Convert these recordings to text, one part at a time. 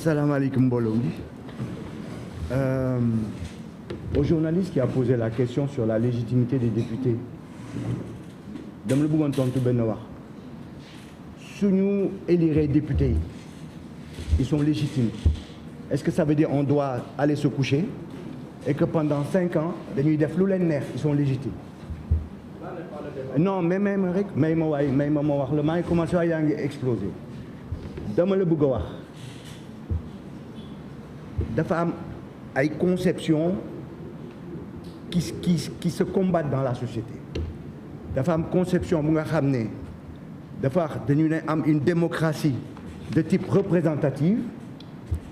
Assalamu alaikum Bolongi. Au journaliste qui a posé la question sur la légitimité des députés, dama la bëggoon tontu benn wax suñu élire députés ils sont légitimes. Est-ce que ça veut dire on doit aller se coucher et que pendant 5 ans dañuy def lu leen neex ils sont légitimes? Non mais même rek may ma wax la maa ngi commencé waay yaa ngi explosé. Dama la bëgg a wax dafa am ay conceptions qui se combattent dans la société. Dafa am conception bu nga xam ne dafa dañu ne am une démocratie de type représentative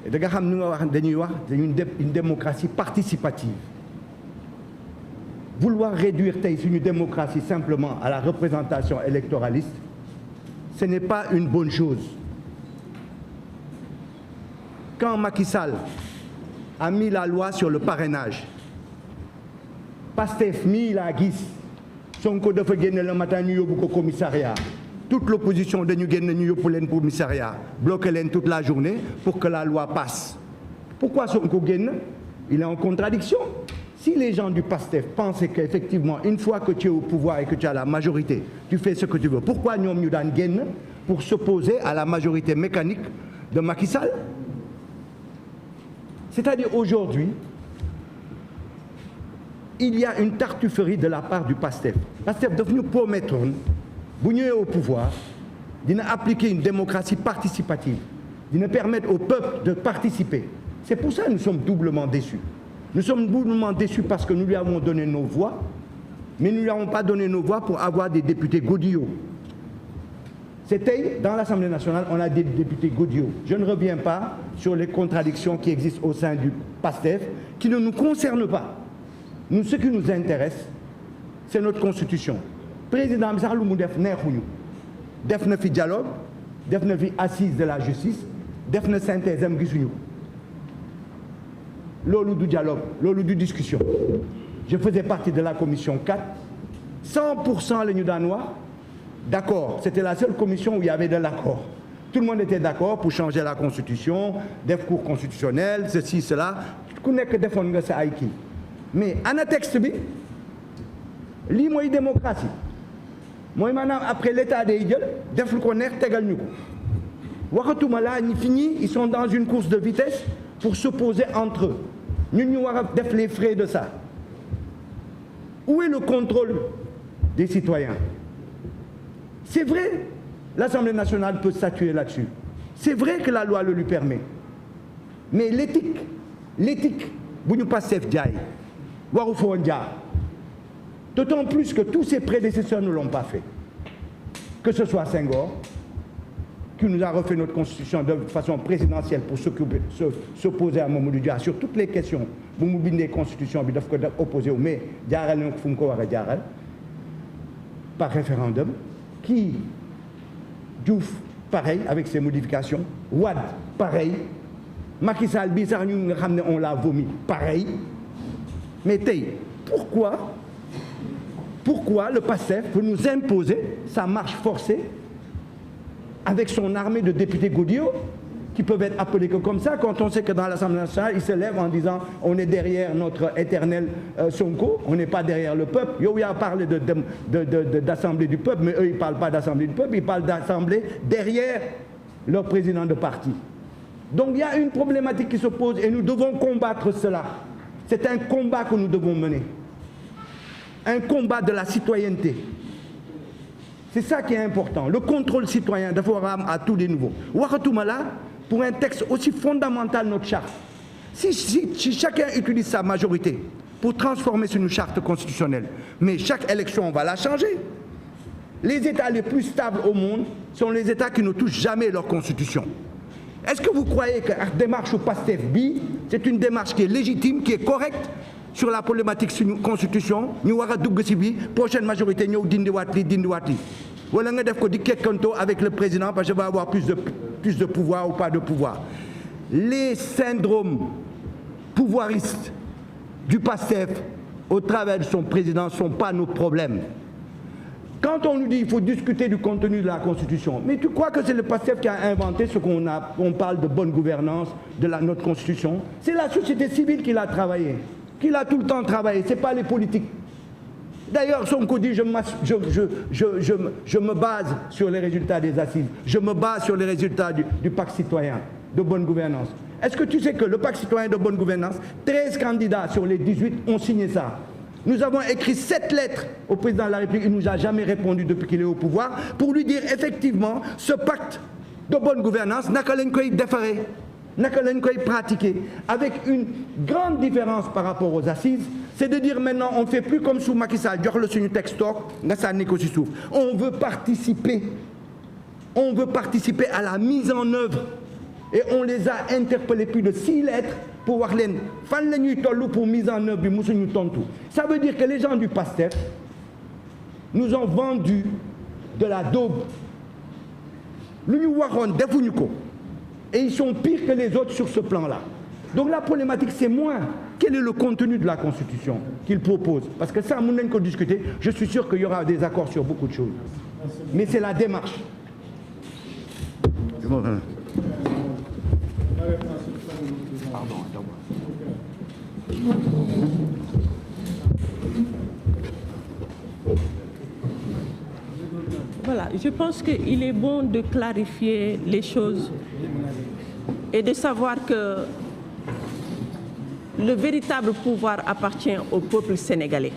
et da nga xam ni nga wax dañuy wax une démocratie participative. Vouloir réduire tey suñu démocratie simplement à la représentation électoraliste, ce n'est pas une bonne chose. Quand Macky Sall a mis la loi sur le parrainage, Pastef mi la gis Sonko dafa génne le matin ñu yóbbu ko commissariat, toute l'opposition dañu génn ñu yóbbu leen commissariat, bloqué leen toute la journée pour que la loi passe. Pourquoi Sonko génn? Il est en contradiction. Si les gens du Pastef pensaient qu'effectivement une fois que tu es au pouvoir et que tu as la majorité, tu fais ce que tu veux, pourquoi ñoom ñu daan génn pour s'opposer à la majorité mécanique de Macky Sall? C'est-à-dire aujourd'hui, il y a une tartufferie de la part du PASTEF. PASTEF daf ñu promettoon bu ñëwee au pouvoir dina appliquer une démocratie participative, dina permettre au peuple de participer. C'est pour ça que nous sommes doublement déçus. Nous sommes doublement déçus parce que nous lui avons donné nos voix, mais nous ne lui avons pas donné nos voix pour avoir des députés godillots. C'était dans l'Assemblée nationale, on a des députés godillots. Je ne reviens pas sur les contradictions qui existent au sein du PASTEF, qui ne nous concernent pas. Nous, ce qui nous intéresse, c'est notre constitution. Président bi sax lu mu def neexuñu, def na fi dialogue, def na fi assise de la justice, def na synthèse am gisuñu. Loolu du dialogue, loolu du discussion. Je faisais partie de la commission 4, 100% la ñu daan wax. D'accord, c'était la seule commission où il y avait de l'accord. Tout le monde était d'accord pour changer la constitution, def cour constitutionnel, ceci, cela. Ku nekk defoon nga sa ay kii. Mais ana texte bi lii mooy démocratie mooy maanaam après l'état day jël def lu ko neex tegal ñu ko waxatuma laa ñi fi ñi ils sont dans une course de vitesse pour s'opposer entre eux ñun ñu war a def les frais de ça. Où est le contrôle des citoyens? C'est vrai, l'Assemblée nationale peut statuer là-dessus. C'est vrai que la loi le lui permet. Mais l'éthique bu ñu Pastef jaay waru fa woon jaar. D'autant plus que tous ses prédécesseurs ne l'ont pas fait. Que ce soit Senghor, qui nous a refait notre constitution de façon présidentielle pour s'opposer à Mamadou Dia sur toutes les questions bu mu bindee constitution bi daf ko def opposé wu mais jaaral na ko fu mu ko war a jaaral par référendum. Qui Diouf pareil avec ses modifications, Wade pareil, Macky Sall bi sax ñu nga xam ne on l'a vomi pareil. Mais tey pourquoi le PASTEF veut nous imposer sa marche forcée avec son armée de députés godillots qui peuvent être appelés que comme ça quand on sait que dans l'Assemblée nationale ils se lèvent en disant on est derrière notre éternel Sonko, on n'est pas derrière le peuple. Yow yaa parlé d'assemblée du peuple, mais eux ils parlent pas d'assemblée du peuple, ils parlent d'assemblée derrière leur président de parti. Donc il y a une problématique qui se pose et nous devons combattre cela. C'est un combat que nous devons mener, un combat de la citoyenneté. C'est ça qui est important. Le contrôle citoyen dafa war a am à tous les niveaux. Waxatuma la pour un texte aussi fondamental, notre charte. Si chacun utilise sa majorité pour transformer sur une charte constitutionnelle, mais chaque élection on va la changer. Les États les plus stables au monde sont les États qui ne touchent jamais leur constitution. Est-ce que vous croyez que la démarche au PASTEF bi c'est une démarche qui est légitime, qui est correcte sur la problématique suñu constitution ñu war a dugg ci bi prochaine majorité ñëw dindiwaat li wala nga def ko di kekkanto avec le président parce que je vais avoir plus de pouvoir ou pas de pouvoir. Les syndromes pouvoiristes du PASTEF au travers de son président ne sont pas nos problèmes. Quand on nous dit qu'il faut discuter du contenu de la Constitution, mais tu crois que c'est le PASTEF qui a inventé ce qu'on parle de bonne gouvernance de notre Constitution? C'est la société civile qui l'a travaillé, qui l'a tout le temps travaillé, ce n'est pas les politiques. D'ailleurs, Sonko dit je me base sur les résultats des assises, je me base sur les résultats du pacte citoyen de bonne gouvernance. Est-ce que tu sais que le pacte citoyen de bonne gouvernance, 13 candidats sur les 18 ont signé ça? Nous avons écrit 7 lettres au président de la République, il ne nous a jamais répondu depuis qu'il est au pouvoir, pour lui dire effectivement, ce pacte de bonne gouvernance, naka lañ koy defaree, naka lañ koy pratiquer, avec une grande différence par rapport aux assises, c'est de dire maintenant on ne fait plus comme sous Macky Sall, jox la suñu texte toog nga sànni ko ci suuf. On veut participer à la mise en œuvre. Et on les a interpellés plus de 6 lettres pour voir leen fan la ñuy toll pour mise en œuvre bi musuñu tontu. Ça veut dire que les gens du PASTEF nous ont vendu de la daube. Lu ñu waxoon defuñu ko. Et ils sont pires que les autres sur ce plan-là. Donc la problématique, c'est moins quel est le contenu de la Constitution qu'ils proposent. Parce que ça, on ne peut discuter. Je suis sûr qu'il y aura des accords sur beaucoup de choses. Mais c'est la démarche. Pardon, attends-moi. Voilà, je pense qu'il est bon de clarifier les choses et de savoir que le véritable pouvoir appartient au peuple sénégalais.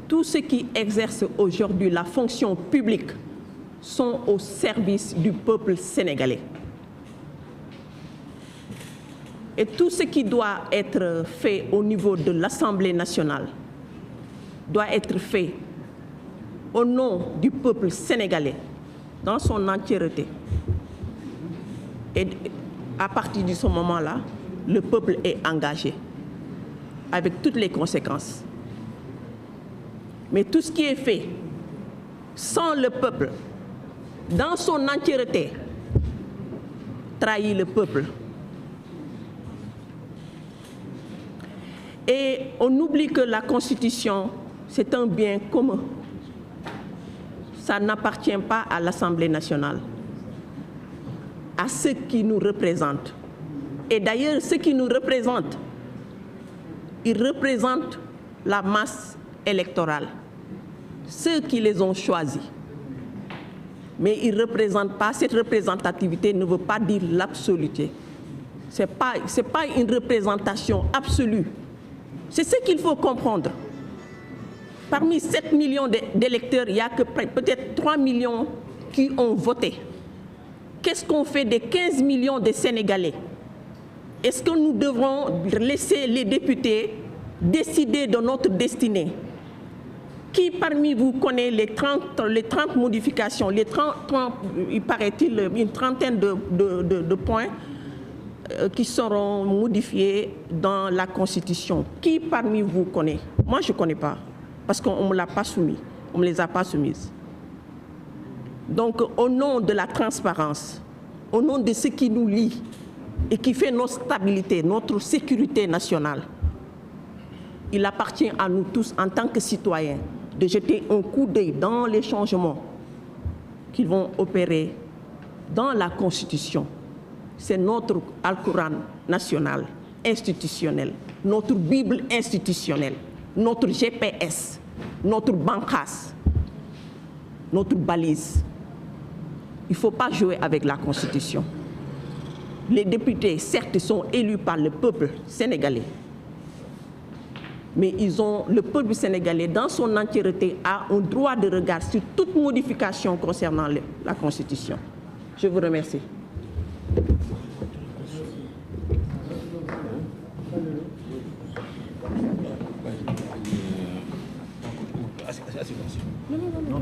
Tous ceux qui exercent aujourd'hui la fonction publique sont au service du peuple sénégalais. Et tout ce qui doit être fait au niveau de l'Assemblée nationale doit être fait au nom du peuple sénégalais dans son entièreté. Et à partir de ce moment-là, le peuple est engagé avec toutes les conséquences. Mais tout ce qui est fait sans le peuple, dans son entièreté, trahit le peuple. Et on oublie que la Constitution, c'est un bien commun. Ça n'appartient pas à l'Assemblée nationale, à ceux qui nous représentent. Et d'ailleurs, ceux qui nous représentent, ils représentent la masse électorale, ceux qui les ont choisis. Mais ils ne représentent pas, cette représentativité ne veut pas dire l'absoluté. Ce n'est pas une représentation absolue. C'est ce qu'il faut comprendre. Parmi 7 millions d'électeurs, il n'y a que peut-être 3 millions qui ont voté. Qu'est-ce qu'on fait des 15 millions de Sénégalais? Est-ce que nous devrons laisser les députés décider de notre destinée? Qui parmi vous connaît les 30 modifications, il paraît-il, une trentaine de points qui seront modifiés dans la Constitution? Qui parmi vous connaît? Moi, je ne connais pas, parce qu'on ne me l'a pas soumis, on ne me les a pas soumises. Donc, au nom de la transparence, au nom de ce qui nous lie et qui fait notre stabilité, notre sécurité nationale, il appartient à nous tous, en tant que citoyens, de jeter un coup d'œil dans les changements qu'ils vont opérer dans la Constitution. C'est notre Al-Coran national, institutionnel, notre Bible institutionnelle, notre GPS, notre bancasse, notre balise. Il ne faut pas jouer avec la Constitution. Les députés, certes, sont élus par le peuple sénégalais, mais le peuple sénégalais, dans son entièreté, a un droit de regard sur toute modification concernant la Constitution. Je vous remercie. Non,